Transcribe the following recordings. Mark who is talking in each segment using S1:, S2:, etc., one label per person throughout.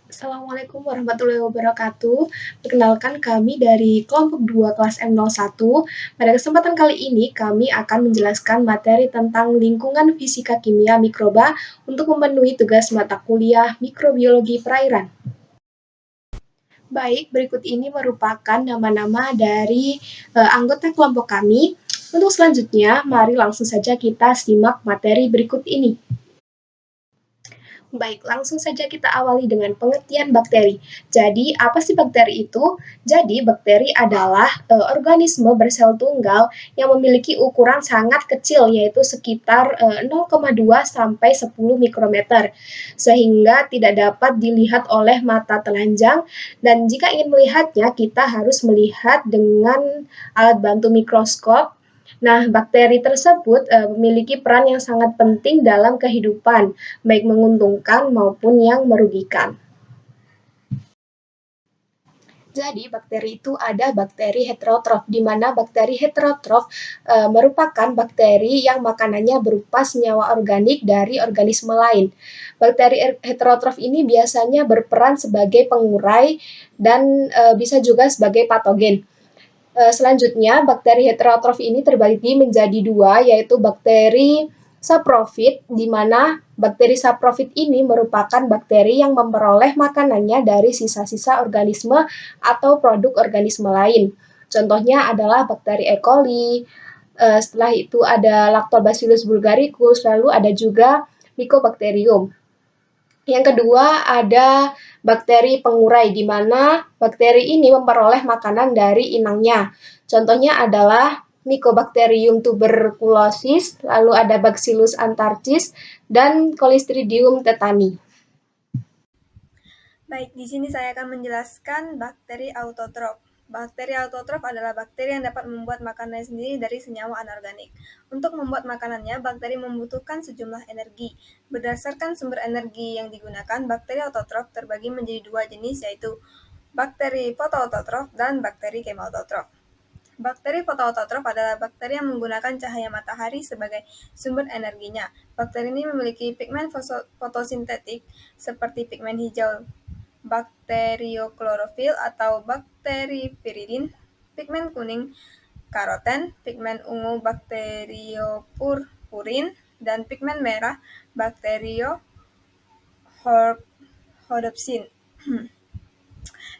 S1: Assalamualaikum warahmatullahi wabarakatuh. Perkenalkan kami dari kelompok 2 kelas M01. Pada kesempatan kali ini kami akan menjelaskan materi tentang lingkungan fisika kimia mikroba untuk memenuhi tugas mata kuliah mikrobiologi perairan. Baik, berikut ini merupakan nama-nama dari anggota kelompok kami. Untuk selanjutnya, mari langsung saja kita simak materi berikut ini. Baik, langsung saja kita awali dengan pengertian bakteri. Jadi, apa sih bakteri itu? Jadi, bakteri adalah organisme bersel tunggal yang memiliki ukuran sangat kecil, yaitu sekitar 0,2 sampai 10 mikrometer, sehingga tidak dapat dilihat oleh mata telanjang. Dan jika ingin melihatnya, kita harus melihat dengan alat bantu mikroskop. Nah, bakteri tersebut memiliki peran yang sangat penting dalam kehidupan, baik menguntungkan maupun yang merugikan. Jadi, bakteri itu ada bakteri heterotrof, di mana bakteri heterotrof merupakan bakteri yang makanannya berupa senyawa organik dari organisme lain. Bakteri heterotrof ini biasanya berperan sebagai pengurai dan bisa juga sebagai patogen. Selanjutnya, bakteri heterotrof ini terbagi menjadi dua, yaitu bakteri saprofit, di mana bakteri saprofit ini merupakan bakteri yang memperoleh makanannya dari sisa-sisa organisme atau produk organisme lain. Contohnya adalah bakteri E. coli, setelah itu ada Lactobacillus bulgaricus, lalu ada juga Mycobacterium. Yang kedua ada bakteri pengurai, di mana bakteri ini memperoleh makanan dari inangnya. Contohnya adalah Mycobacterium tuberculosis, lalu ada Bacillus antarcis, dan Clostridium tetani.
S2: Baik, di sini saya akan menjelaskan bakteri autotrof. Bakteri autotrof adalah bakteri yang dapat membuat makanannya sendiri dari senyawa anorganik. Untuk membuat makanannya, bakteri membutuhkan sejumlah energi. Berdasarkan sumber energi yang digunakan, bakteri autotrof terbagi menjadi dua jenis, yaitu bakteri fotoautotrof dan bakteri kemoautotrof. Bakteri fotoautotrof adalah bakteri yang menggunakan cahaya matahari sebagai sumber energinya. Bakteri ini memiliki pigmen fotosintetik seperti pigmen hijau bakterioklorofil atau bakteri viridin, pigmen kuning karoten, pigmen ungu bakteriopurpurin, dan pigmen merah bakteriohodopsin.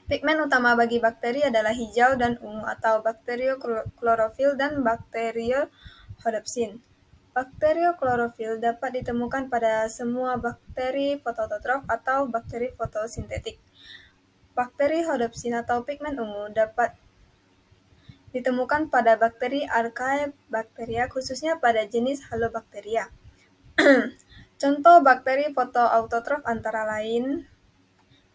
S2: Pigmen utama bagi bakteri adalah hijau dan ungu atau bakterioklorofil dan bakteriohodopsin. Bakterioklorofil dapat ditemukan pada semua bakteri fotoautotrof atau bakteri fotosintetik. Bakteri hodopsin atau pigmen ungu dapat ditemukan pada bakteri Archaebacteria, khususnya pada jenis Halobacteria. Contoh bakteri fotoautotrof antara lain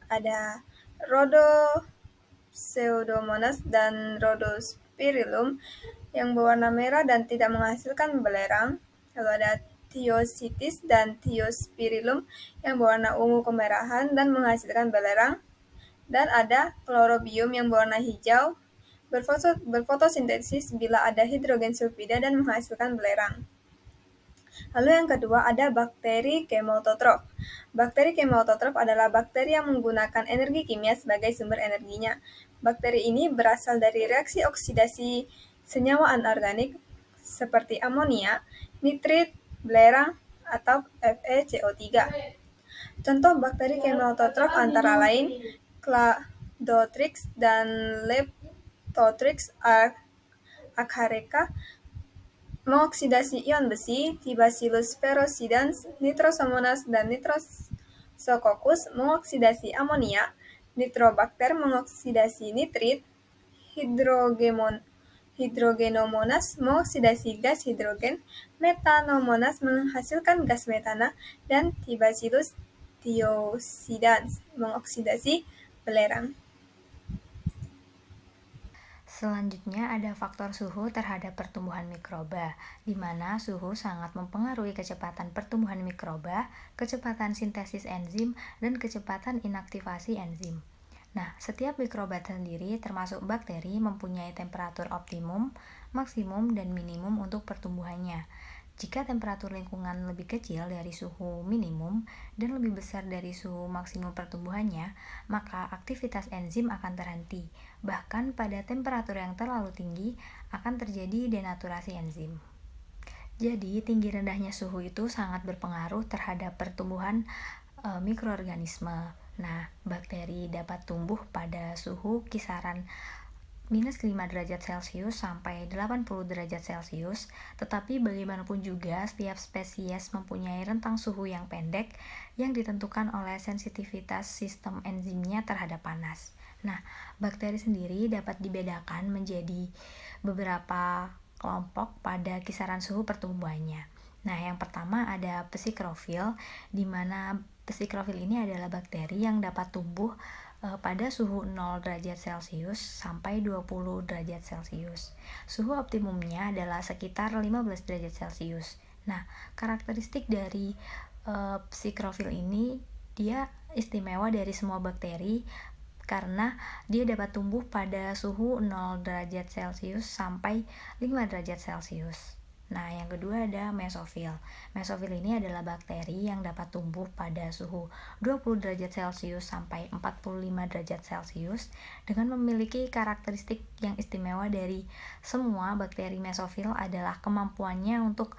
S2: ada Rhodopseudomonas dan Rhodospirillum yang berwarna merah dan tidak menghasilkan belerang. Lalu ada Thiocytis dan Thiospirillum yang berwarna ungu kemerahan dan menghasilkan belerang. Dan ada Chlorobium yang berwarna hijau, berfotosintesis bila ada hidrogen sulfida dan menghasilkan belerang. Lalu yang kedua ada bakteri kemoautotrof. Bakteri kemoautotrof adalah bakteri yang menggunakan energi kimia sebagai sumber energinya. Bakteri ini berasal dari reaksi oksidasi senyawa anorganik seperti amonia, nitrit, belerang, atau FeCO3. Contoh bakteri kemoautotrof antara lain Cladotrix dan Leptotrix achareka, mengoksidasi ion besi, T-Bacillus ferrosidans, Nitrosomonas dan Nitrosococcus mengoksidasi amonia, Nitrobacter mengoksidasi nitrit, Hydrogenomonas mengoksidasi gas hidrogen, Metanomonas menghasilkan gas metana, dan T-Bacillus thioucidans mengoksidasi belerang.
S3: Selanjutnya ada faktor suhu terhadap pertumbuhan mikroba, di mana suhu sangat mempengaruhi kecepatan pertumbuhan mikroba, kecepatan sintesis enzim, dan kecepatan inaktivasi enzim. Nah, setiap mikroba sendiri termasuk bakteri mempunyai temperatur optimum, maksimum, dan minimum untuk pertumbuhannya. Jika temperatur lingkungan lebih kecil dari suhu minimum dan lebih besar dari suhu maksimum pertumbuhannya, maka aktivitas enzim akan terhenti. Bahkan pada temperatur yang terlalu tinggi akan terjadi denaturasi enzim. Jadi, tinggi rendahnya suhu itu sangat berpengaruh terhadap pertumbuhan mikroorganisme. Nah, bakteri dapat tumbuh pada suhu kisaran -5 derajat Celcius sampai 80 derajat Celcius, tetapi bagaimanapun juga setiap spesies mempunyai rentang suhu yang pendek yang ditentukan oleh sensitivitas sistem enzimnya terhadap panas. Nah, bakteri sendiri dapat dibedakan menjadi beberapa kelompok pada kisaran suhu pertumbuhannya. Nah, yang pertama ada psikrofil, di mana psikrofil ini adalah bakteri yang dapat tumbuh pada suhu 0 derajat Celcius sampai 20 derajat Celcius. Suhu optimumnya adalah sekitar 15 derajat Celcius. Nah, karakteristik dari psikrofil ini, dia istimewa dari semua bakteri karena dia dapat tumbuh pada suhu 0 derajat Celcius sampai 5 derajat Celcius. Nah, yang kedua ada mesofil. Mesofil ini adalah bakteri yang dapat tumbuh pada suhu 20 derajat Celcius sampai 45 derajat Celcius dengan memiliki karakteristik yang istimewa dari semua bakteri mesofil adalah kemampuannya untuk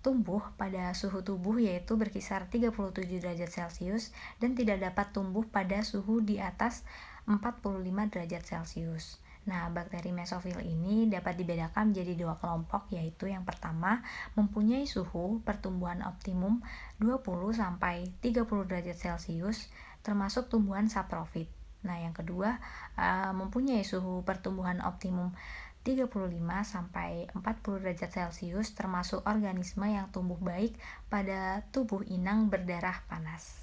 S3: tumbuh pada suhu tubuh yaitu berkisar 37 derajat Celcius dan tidak dapat tumbuh pada suhu di atas 45 derajat Celcius. Nah, bakteri mesofil ini dapat dibedakan menjadi dua kelompok, yaitu yang pertama mempunyai suhu pertumbuhan optimum 20 sampai 30 derajat Celcius termasuk tumbuhan saprofit. Nah, yang kedua mempunyai suhu pertumbuhan optimum 35 sampai 40 derajat Celcius termasuk organisme yang tumbuh baik pada tubuh inang berdarah panas.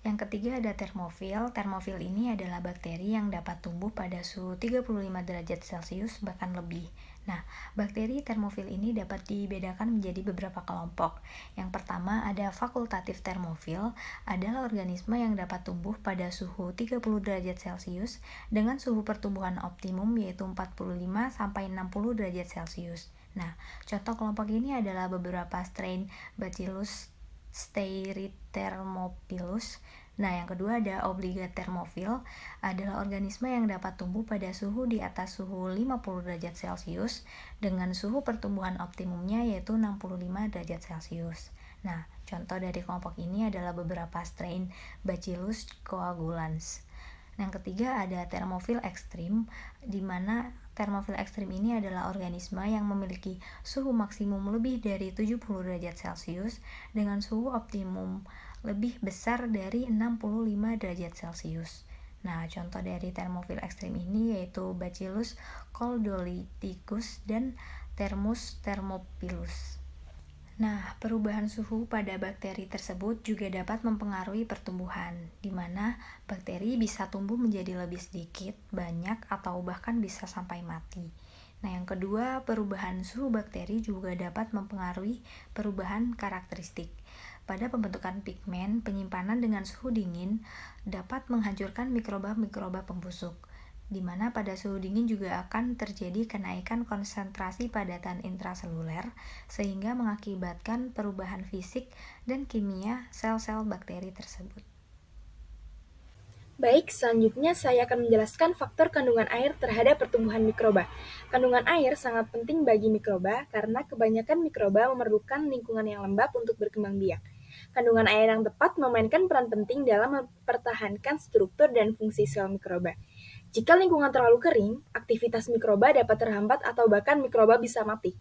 S3: Yang ketiga ada termofil. Termofil ini adalah bakteri yang dapat tumbuh pada suhu 35 derajat Celcius bahkan lebih. Nah, bakteri termofil ini dapat dibedakan menjadi beberapa kelompok. Yang pertama ada fakultatif termofil, adalah organisme yang dapat tumbuh pada suhu 30 derajat Celcius dengan suhu pertumbuhan optimum yaitu 45 sampai 60 derajat Celcius. Nah, contoh kelompok ini adalah beberapa strain Bacillus staurithermophilus. Nah, yang kedua ada obligat termofil, adalah organisme yang dapat tumbuh pada suhu di atas suhu 50 derajat Celcius dengan suhu pertumbuhan optimumnya yaitu 65 derajat Celcius. Nah, contoh dari kelompok ini adalah beberapa strain Bacillus coagulans. Yang ketiga ada termofil ekstrim, di mana termofil ekstrim ini adalah organisme yang memiliki suhu maksimum lebih dari 70 derajat Celcius dengan suhu optimum lebih besar dari 65 derajat Celcius. Nah, contoh dari termofil ekstrim ini yaitu Bacillus coldolithicus dan Thermus thermophilus. Nah, perubahan suhu pada bakteri tersebut juga dapat mempengaruhi pertumbuhan, di mana bakteri bisa tumbuh menjadi lebih sedikit, banyak, atau bahkan bisa sampai mati. Nah, yang kedua, perubahan suhu bakteri juga dapat mempengaruhi perubahan karakteristik. Pada pembentukan pigmen, penyimpanan dengan suhu dingin dapat menghancurkan mikroba-mikroba pembusuk, di mana pada suhu dingin juga akan terjadi kenaikan konsentrasi padatan intraseluler sehingga mengakibatkan perubahan fisik dan kimia sel-sel bakteri tersebut.
S1: Baik, selanjutnya saya akan menjelaskan faktor kandungan air terhadap pertumbuhan mikroba. Kandungan air sangat penting bagi mikroba karena kebanyakan mikroba memerlukan lingkungan yang lembab untuk berkembang biak. Kandungan air yang tepat memainkan peran penting dalam mempertahankan struktur dan fungsi sel mikroba. Jika lingkungan terlalu kering, aktivitas mikroba dapat terhambat atau bahkan mikroba bisa mati.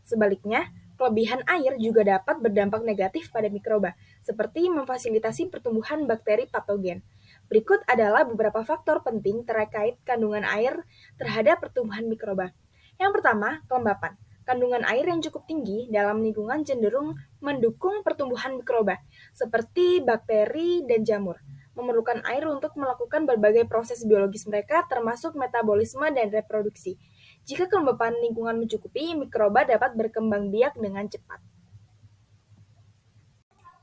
S1: Sebaliknya, kelebihan air juga dapat berdampak negatif pada mikroba, seperti memfasilitasi pertumbuhan bakteri patogen. Berikut adalah beberapa faktor penting terkait kandungan air terhadap pertumbuhan mikroba. Yang pertama, kelembapan. Kandungan air yang cukup tinggi dalam lingkungan cenderung mendukung pertumbuhan mikroba, seperti bakteri dan jamur. Memerlukan air untuk melakukan berbagai proses biologis mereka, termasuk metabolisme dan reproduksi. Jika kelembapan lingkungan mencukupi, mikroba dapat berkembang biak dengan cepat.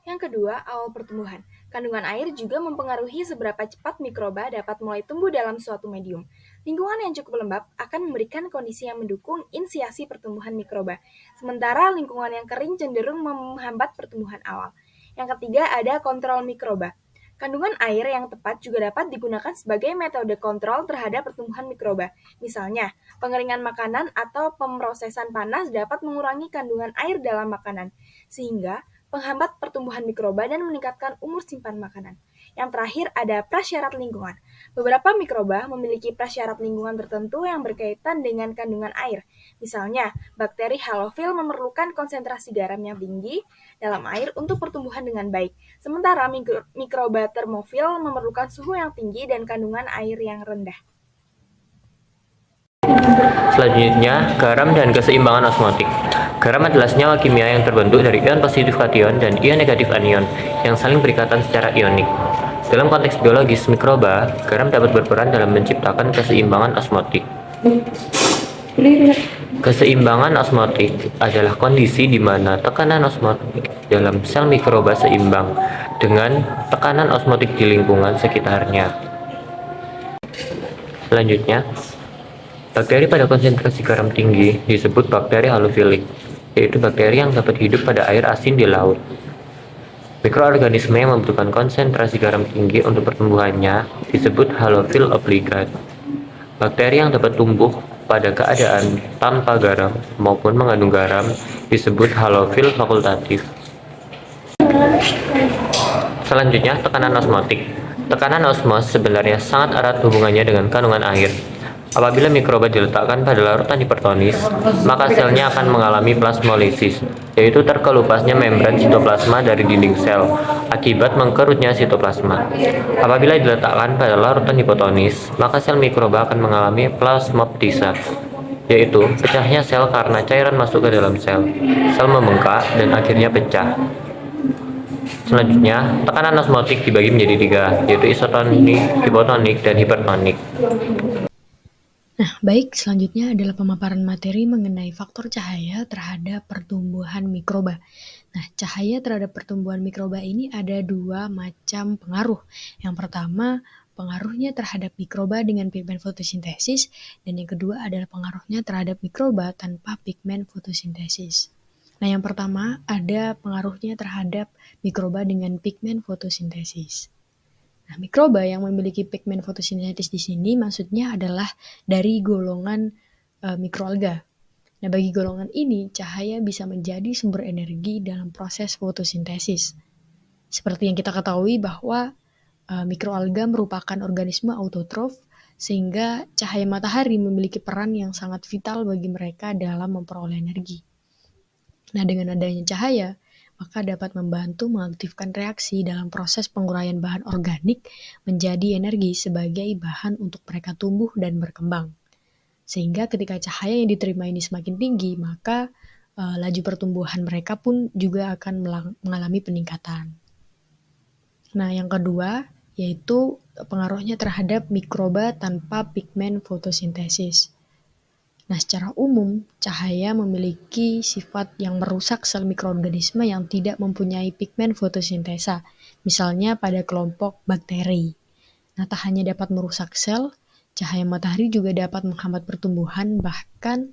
S1: Yang kedua, awal pertumbuhan.
S4: Kandungan air juga mempengaruhi seberapa cepat mikroba dapat mulai tumbuh dalam suatu medium. Lingkungan yang cukup lembab akan memberikan kondisi yang mendukung inisiasi pertumbuhan mikroba, sementara lingkungan yang kering cenderung menghambat pertumbuhan awal. Yang ketiga ada kontrol mikroba. Kandungan air yang tepat juga dapat digunakan sebagai metode kontrol terhadap pertumbuhan mikroba. Misalnya, pengeringan makanan atau pemrosesan panas dapat mengurangi kandungan air dalam makanan, sehingga menghambat pertumbuhan mikroba dan meningkatkan umur simpan makanan. Yang terakhir ada prasyarat lingkungan. Beberapa mikroba memiliki prasyarat lingkungan tertentu yang berkaitan dengan kandungan air. Misalnya, bakteri halofil memerlukan konsentrasi garam yang tinggi dalam air untuk pertumbuhan dengan baik. Sementara mikroba termofil memerlukan suhu yang tinggi dan kandungan air yang rendah.
S5: Selanjutnya, garam dan keseimbangan osmotik. Garam adalah senyawa kimia yang terbentuk dari ion positif kation dan ion negatif anion yang saling berikatan secara ionik. Dalam konteks biologis mikroba, garam dapat berperan dalam menciptakan keseimbangan osmotik. Keseimbangan osmotik adalah kondisi di mana tekanan osmotik dalam sel mikroba seimbang dengan tekanan osmotik di lingkungan sekitarnya. Selanjutnya, bakteri pada konsentrasi garam tinggi disebut bakteri halofilik, yaitu bakteri yang dapat hidup pada air asin di laut. Mikroorganisme yang membutuhkan konsentrasi garam tinggi untuk pertumbuhannya disebut halofil obligat. Bakteri yang dapat tumbuh pada keadaan tanpa garam maupun mengandung garam disebut halofil fakultatif. Selanjutnya, tekanan osmotik. Tekanan osmos sebenarnya sangat erat hubungannya dengan kandungan air. Apabila mikroba diletakkan pada larutan hipertonis, maka selnya akan mengalami plasmolisis, yaitu terkelupasnya membran sitoplasma dari dinding sel akibat mengkerutnya sitoplasma. Apabila diletakkan pada larutan hipotonis, maka sel mikroba akan mengalami plasmoptisa, yaitu pecahnya sel karena cairan masuk ke dalam sel. Sel membengkak dan akhirnya pecah. Selanjutnya, tekanan osmotik dibagi menjadi 3, yaitu isotonik, hipotonik, dan hipertonik.
S6: Nah, baik, selanjutnya adalah pemaparan materi mengenai faktor cahaya terhadap pertumbuhan mikroba. Nah, cahaya terhadap pertumbuhan mikroba ini ada 2 macam pengaruh. Yang pertama, pengaruhnya terhadap mikroba dengan pigmen fotosintesis, dan yang kedua adalah pengaruhnya terhadap mikroba tanpa pigmen fotosintesis. Nah, yang pertama ada pengaruhnya terhadap mikroba dengan pigmen fotosintesis. Nah, mikroba yang memiliki pigmen fotosintesis di sini maksudnya adalah dari golongan mikroalga. Nah, bagi golongan ini, cahaya bisa menjadi sumber energi dalam proses fotosintesis. Seperti yang kita ketahui bahwa mikroalga merupakan organisme autotrof, sehingga cahaya matahari memiliki peran yang sangat vital bagi mereka dalam memperoleh energi. Nah, dengan adanya cahaya, maka dapat membantu mengaktifkan reaksi dalam proses penguraian bahan organik menjadi energi sebagai bahan untuk mereka tumbuh dan berkembang. Sehingga ketika cahaya yang diterima ini semakin tinggi, maka laju pertumbuhan mereka pun juga akan mengalami peningkatan. Nah, yang kedua yaitu pengaruhnya terhadap mikroba tanpa pigmen fotosintesis. Nah, secara umum, cahaya memiliki sifat yang merusak sel mikroorganisme yang tidak mempunyai pigmen fotosintesa, misalnya pada kelompok bakteri. Nah, tak hanya dapat merusak sel, cahaya matahari juga dapat menghambat pertumbuhan, bahkan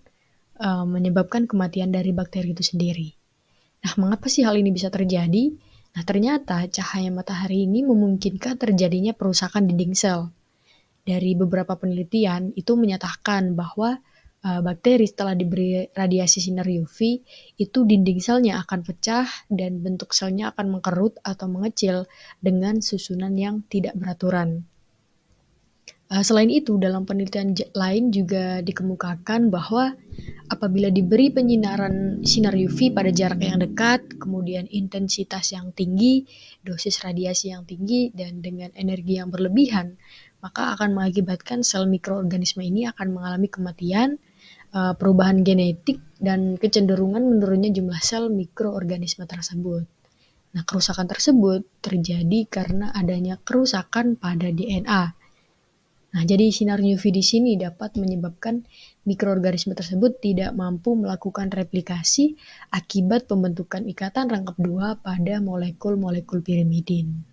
S6: menyebabkan kematian dari bakteri itu sendiri. Nah, mengapa sih hal ini bisa terjadi? Nah, ternyata cahaya matahari ini memungkinkan terjadinya perusakan dinding sel. Dari beberapa penelitian, itu menyatakan bahwa bakteri setelah diberi radiasi sinar UV, itu dinding selnya akan pecah dan bentuk selnya akan mengkerut atau mengecil dengan susunan yang tidak beraturan. Selain itu, dalam penelitian lain juga dikemukakan bahwa apabila diberi penyinaran sinar UV pada jarak yang dekat, kemudian intensitas yang tinggi, dosis radiasi yang tinggi, dan dengan energi yang berlebihan, maka akan mengakibatkan sel mikroorganisme ini akan mengalami kematian, perubahan genetik, dan kecenderungan menurunnya jumlah sel mikroorganisme tersebut. Nah, kerusakan tersebut terjadi karena adanya kerusakan pada DNA. Nah, jadi sinar UV di sini dapat menyebabkan mikroorganisme tersebut tidak mampu melakukan replikasi akibat pembentukan ikatan rangkap 2 pada molekul-molekul pirimidin.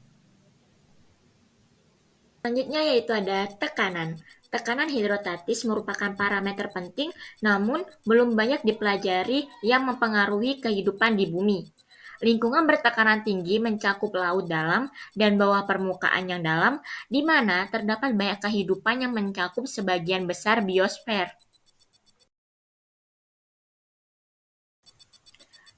S7: Selanjutnya yaitu ada tekanan. Tekanan hidrostatis merupakan parameter penting namun belum banyak dipelajari yang mempengaruhi kehidupan di bumi. Lingkungan bertekanan tinggi mencakup laut dalam dan bawah permukaan yang dalam, di mana terdapat banyak kehidupan yang mencakup sebagian besar biosfer.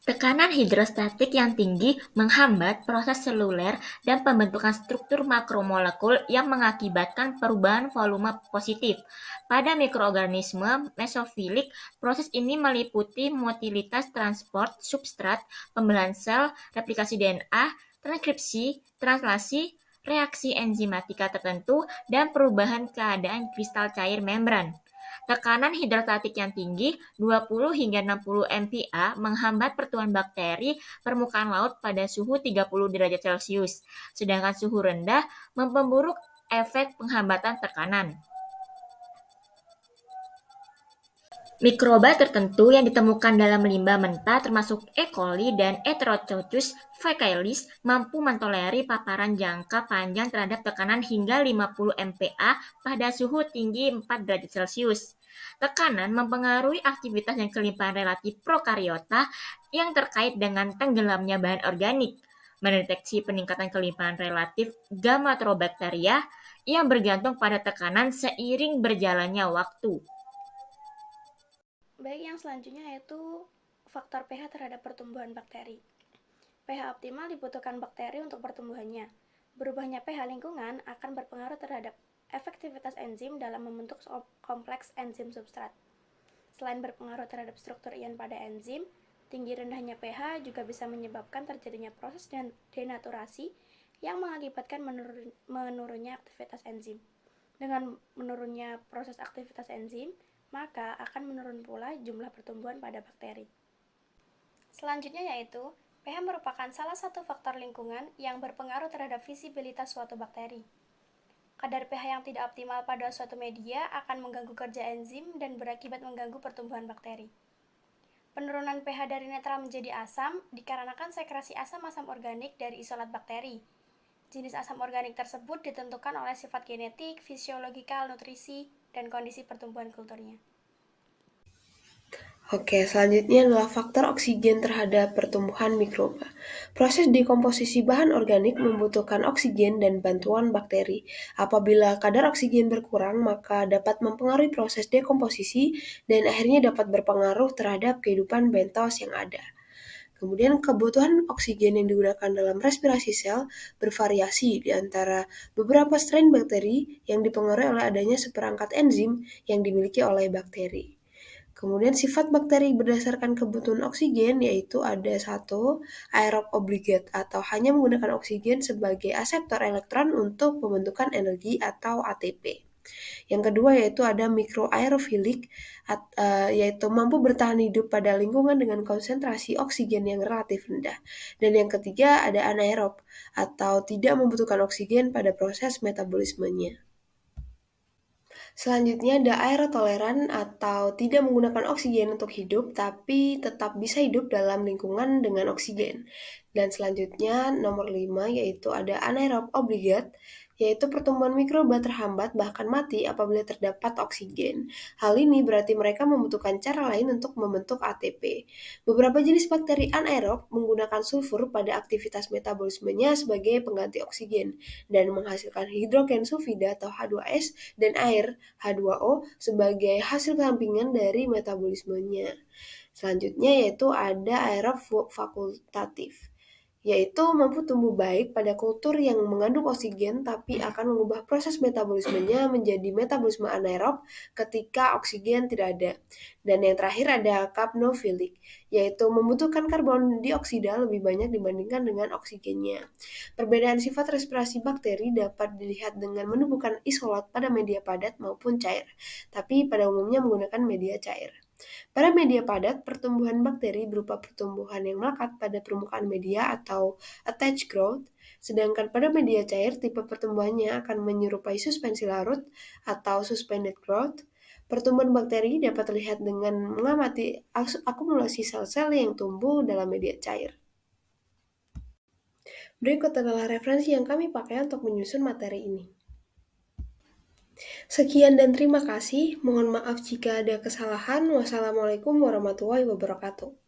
S7: Tekanan hidrostatik yang tinggi menghambat proses seluler dan pembentukan struktur makromolekul yang mengakibatkan perubahan volume positif. Pada mikroorganisme mesofilik, proses ini meliputi motilitas transport substrat, pembelahan sel, replikasi DNA, transkripsi, translasi, reaksi enzimatika tertentu, dan perubahan keadaan kristal cair membran. Tekanan hidrostatik yang tinggi, 20 hingga 60 MPa, menghambat pertumbuhan bakteri permukaan laut pada suhu 30 derajat Celcius, sedangkan suhu rendah memperburuk efek penghambatan tekanan. Mikroba tertentu yang ditemukan dalam limbah mentah termasuk E. coli dan Enterococcus faecalis mampu mentolerir paparan jangka panjang terhadap tekanan hingga 50 MPa pada suhu tinggi 4 derajat Celcius. Tekanan mempengaruhi aktivitas dan kelimpahan relatif prokariota yang terkait dengan tenggelamnya bahan organik. Mendeteksi peningkatan kelimpahan relatif Gammatotrobacteria yang bergantung pada tekanan seiring berjalannya waktu.
S8: Baik, yang selanjutnya yaitu faktor pH terhadap pertumbuhan bakteri. pH optimal dibutuhkan bakteri untuk pertumbuhannya. Berubahnya pH lingkungan akan berpengaruh terhadap efektivitas enzim dalam membentuk kompleks enzim substrat. Selain berpengaruh terhadap struktur ion pada enzim, tinggi rendahnya pH juga bisa menyebabkan terjadinya proses denaturasi yang mengakibatkan menurunnya aktivitas enzim. Dengan menurunnya proses aktivitas enzim, maka akan menurun pula jumlah pertumbuhan pada bakteri. Selanjutnya yaitu, pH merupakan salah satu faktor lingkungan yang berpengaruh terhadap visibilitas suatu bakteri. Kadar pH yang tidak optimal pada suatu media akan mengganggu kerja enzim dan berakibat mengganggu pertumbuhan bakteri. Penurunan pH dari netral menjadi asam dikarenakan sekresi asam-asam organik dari isolat bakteri. Jenis asam organik tersebut ditentukan oleh sifat genetik, fisiologikal, nutrisi, dan kondisi pertumbuhan kulturnya.
S1: Oke, selanjutnya adalah faktor oksigen terhadap pertumbuhan mikroba. Proses dekomposisi bahan organik membutuhkan oksigen dan bantuan bakteri. Apabila kadar oksigen berkurang, maka dapat mempengaruhi proses dekomposisi dan akhirnya dapat berpengaruh terhadap kehidupan bentos yang ada. Kemudian kebutuhan oksigen yang digunakan dalam respirasi sel bervariasi di antara beberapa strain bakteri yang dipengaruhi oleh adanya seperangkat enzim yang dimiliki oleh bakteri. Kemudian sifat bakteri berdasarkan kebutuhan oksigen yaitu ada 1, aerob obligat atau hanya menggunakan oksigen sebagai aseptor elektron untuk pembentukan energi atau ATP. Yang kedua yaitu ada mikroaerofilik yaitu mampu bertahan hidup pada lingkungan dengan konsentrasi oksigen yang relatif rendah. Dan yang ketiga ada anaerob atau tidak membutuhkan oksigen pada proses metabolismenya. Selanjutnya ada aerotoleran atau tidak menggunakan oksigen untuk hidup tapi tetap bisa hidup dalam lingkungan dengan oksigen. Dan selanjutnya nomor 5 yaitu ada anaerob obligat, yaitu pertumbuhan mikroba terhambat bahkan mati apabila terdapat oksigen. Hal ini berarti mereka membutuhkan cara lain untuk membentuk ATP. Beberapa jenis bakteri anaerob menggunakan sulfur pada aktivitas metabolismenya sebagai pengganti oksigen dan menghasilkan hidrogen sulfida atau H2S dan air H2O sebagai hasil sampingan dari metabolismenya. Selanjutnya yaitu ada aerob fakultatif, yaitu mampu tumbuh baik pada kultur yang mengandung oksigen tapi akan mengubah proses metabolismenya menjadi metabolisme anaerob ketika oksigen tidak ada. Dan yang terakhir ada kapnofilik, yaitu membutuhkan karbon dioksida lebih banyak dibandingkan dengan oksigennya. Perbedaan sifat respirasi bakteri dapat dilihat dengan menumbuhkan isolat pada media padat maupun cair, tapi pada umumnya menggunakan media cair. Pada media padat, pertumbuhan bakteri berupa pertumbuhan yang melekat pada permukaan media atau attached growth, sedangkan pada media cair tipe pertumbuhannya akan menyerupai suspensi larut atau suspended growth. Pertumbuhan bakteri dapat terlihat dengan mengamati akumulasi sel-sel yang tumbuh dalam media cair. Berikut adalah referensi yang kami pakai untuk menyusun materi ini.
S9: Sekian dan terima kasih. Mohon maaf jika ada kesalahan. Wassalamualaikum warahmatullahi wabarakatuh.